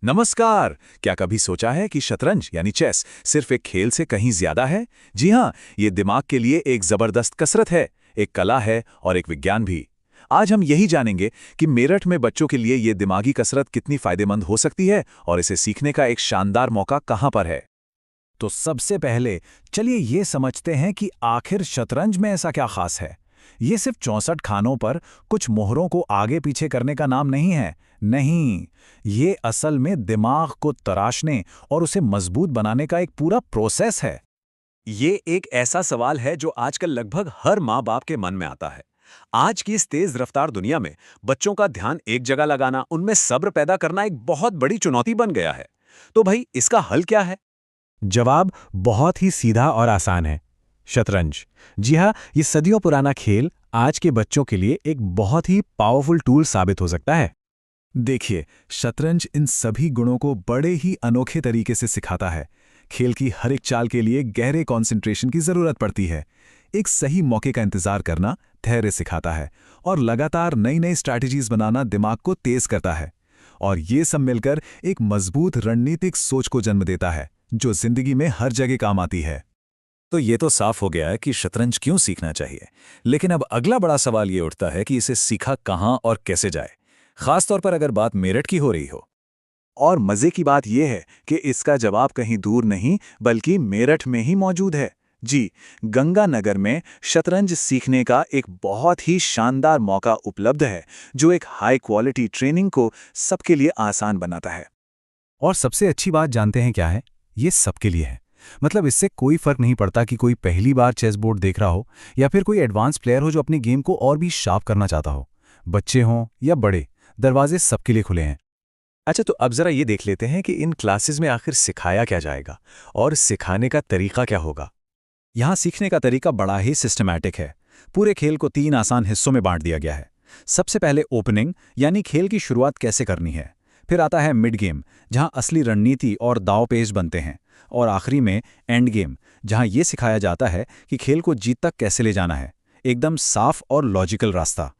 नमस्कार। क्या कभी सोचा है कि शतरंज यानी चेस सिर्फ एक खेल से कहीं ज्यादा है? जी हाँ, ये दिमाग के लिए एक जबरदस्त कसरत है, एक कला है और एक विज्ञान भी। आज हम यही जानेंगे कि मेरठ में बच्चों के लिए ये दिमागी कसरत कितनी फायदेमंद हो सकती है और इसे सीखने का एक शानदार मौका कहाँ पर है। तो सबसे पहले चलिए ये समझते हैं कि आखिर शतरंज में ऐसा क्या खास है। ये सिर्फ 64 खानों पर कुछ मोहरों को आगे पीछे करने का नाम नहीं है। नहीं, ये असल में दिमाग को तराशने और उसे मजबूत बनाने का एक पूरा प्रोसेस है। ये एक ऐसा सवाल है जो आजकल लगभग हर माँ बाप के मन में आता है। आज की इस तेज रफ्तार दुनिया में बच्चों का ध्यान एक जगह लगाना, उनमें सब्र पैदा करना एक बहुत बड़ी चुनौती बन गया है। तो भाई, इसका हल क्या है? जवाब बहुत ही सीधा और आसान है। शतरंज। जी हाँ, ये सदियों पुराना खेल आज के बच्चों के लिए एक बहुत ही पावरफुल टूल साबित हो सकता है। देखिए, शतरंज इन सभी गुणों को बड़े ही अनोखे तरीके से सिखाता है। खेल की हर एक चाल के लिए गहरे कंसंट्रेशन की जरूरत पड़ती है। एक सही मौके का इंतजार करना धैर्य सिखाता है और लगातार नई नई स्ट्रैटेजीज बनाना दिमाग को तेज करता है। और ये सब मिलकर एक मजबूत रणनीतिक सोच को जन्म देता है, जो जिंदगी में हर जगह काम आती है। तो ये तो साफ हो गया है कि शतरंज क्यों सीखना चाहिए। लेकिन अब अगला बड़ा सवाल ये उठता है कि इसे सीखा कहाँ और कैसे जाए, खासतौर पर अगर बात मेरठ की हो रही हो। और मजे की बात यह है कि इसका जवाब कहीं दूर नहीं बल्कि मेरठ में ही मौजूद है। जी, गंगानगर में शतरंज सीखने का एक बहुत ही शानदार मौका उपलब्ध है, जो एक हाई क्वालिटी ट्रेनिंग को सबके लिए आसान बनाता है। और सबसे अच्छी बात जानते हैं क्या है? ये सबके लिए है। मतलब इससे कोई फर्क नहीं पड़ता कि कोई पहली बार चेस बोर्ड देख रहा हो या फिर कोई एडवांस प्लेयर हो जो अपनी गेम को और भी शार्प करना चाहता हो। बच्चे हों या बड़े, दरवाजे सबके लिए खुले हैं। अच्छा, तो अब जरा ये देख लेते हैं कि इन क्लासेस में आखिर सिखाया क्या जाएगा और सिखाने का तरीका क्या होगा। यहाँ सीखने का तरीका बड़ा ही सिस्टमैटिक है। पूरे खेल को 3 आसान हिस्सों में बांट दिया गया है। सबसे पहले ओपनिंग, यानी खेल की शुरुआत कैसे करनी है। फिर आता है मिड गेम, जहाँ असली रणनीति और दांव-पेच बनते हैं। और आखिरी में एंड गेम, जहाँ ये सिखाया जाता है कि खेल को जीत तक कैसे ले जाना है। एकदम साफ और लॉजिकल रास्ता।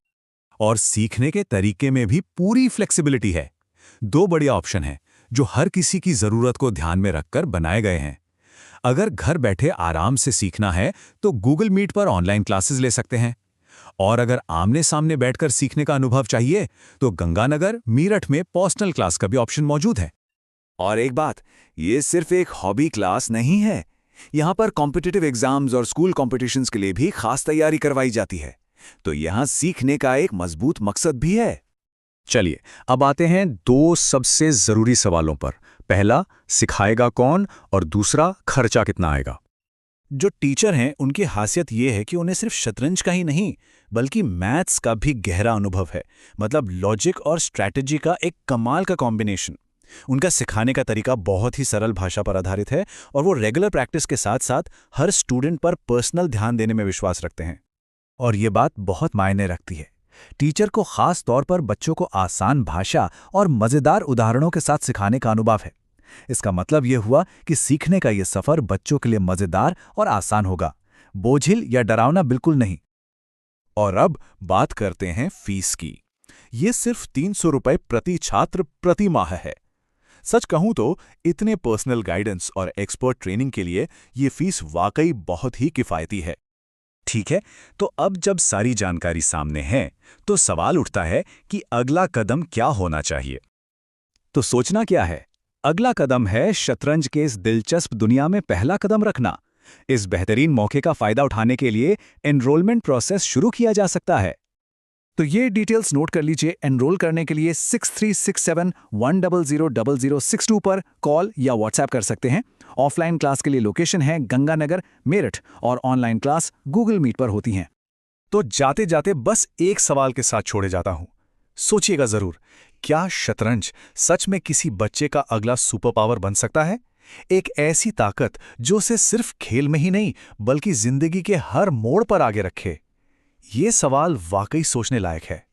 और सीखने के तरीके में भी पूरी फ्लेक्सिबिलिटी है। 2 बढ़िया ऑप्शन हैं जो हर किसी की जरूरत को ध्यान में रखकर बनाए गए हैं। अगर घर बैठे आराम से सीखना है तो गूगल मीट पर ऑनलाइन क्लासेस ले सकते हैं। और अगर आमने सामने बैठकर सीखने का अनुभव चाहिए तो गंगानगर, मेरठ में पर्सनल क्लास का भी ऑप्शन मौजूद है। और एक बात, ये सिर्फ एक हॉबी क्लास नहीं है। यहाँ पर कॉम्पिटिटिव एग्जाम्स और स्कूल कॉम्पिटिशन्स के लिए भी खास तैयारी करवाई जाती है। तो यहाँ सीखने का एक मजबूत मकसद भी है। चलिए, अब आते हैं 2 सबसे जरूरी सवालों पर। पहला, सिखाएगा कौन, और दूसरा, खर्चा कितना आएगा। जो टीचर हैं उनकी खासियत ये है कि उन्हें सिर्फ शतरंज का ही नहीं बल्कि मैथ्स का भी गहरा अनुभव है। मतलब लॉजिक और स्ट्रैटेजी का एक कमाल का कॉम्बिनेशन। उनका सिखाने का तरीका बहुत ही सरल भाषा पर आधारित है और वो रेगुलर प्रैक्टिस के साथ साथ हर स्टूडेंट पर पर्सनल ध्यान देने में विश्वास रखते हैं। और ये बात बहुत मायने रखती है। टीचर को खास तौर पर बच्चों को आसान भाषा और मजेदार उदाहरणों के साथ सिखाने का अनुभव है। इसका मतलब यह हुआ कि सीखने का यह सफर बच्चों के लिए मजेदार और आसान होगा, बोझिल या डरावना बिल्कुल नहीं। और अब बात करते हैं फीस की। ये सिर्फ 300 रुपए प्रति छात्र प्रति माह है। सच कहूं तो इतने पर्सनल गाइडेंस और एक्सपर्ट ट्रेनिंग के लिए ये फीस वाकई बहुत ही किफायती है। ठीक है, तो अब जब सारी जानकारी सामने है तो सवाल उठता है कि अगला कदम क्या होना चाहिए। तो सोचना क्या है? अगला कदम है शतरंज के इस दिलचस्प दुनिया में पहला कदम रखना। इस बेहतरीन मौके का फायदा उठाने के लिए एनरोलमेंट प्रोसेस शुरू किया जा सकता है। तो ये डिटेल्स नोट कर लीजिए। एनरोल करने के लिए 6367-1000062 पर कॉल या व्हाट्सएप कर सकते हैं। ऑफलाइन क्लास के लिए लोकेशन है गंगानगर, मेरठ, और ऑनलाइन क्लास गूगल मीट पर होती हैं। तो जाते जाते बस एक सवाल के साथ छोड़े जाता हूं। सोचिएगा जरूर, क्या शतरंज सच में किसी बच्चे का अगला सुपर पावर बन सकता है? एक ऐसी ताकत जो उसे सिर्फ खेल में ही नहीं बल्कि जिंदगी के हर मोड़ पर आगे रखे। ये सवाल वाकई सोचने लायक है।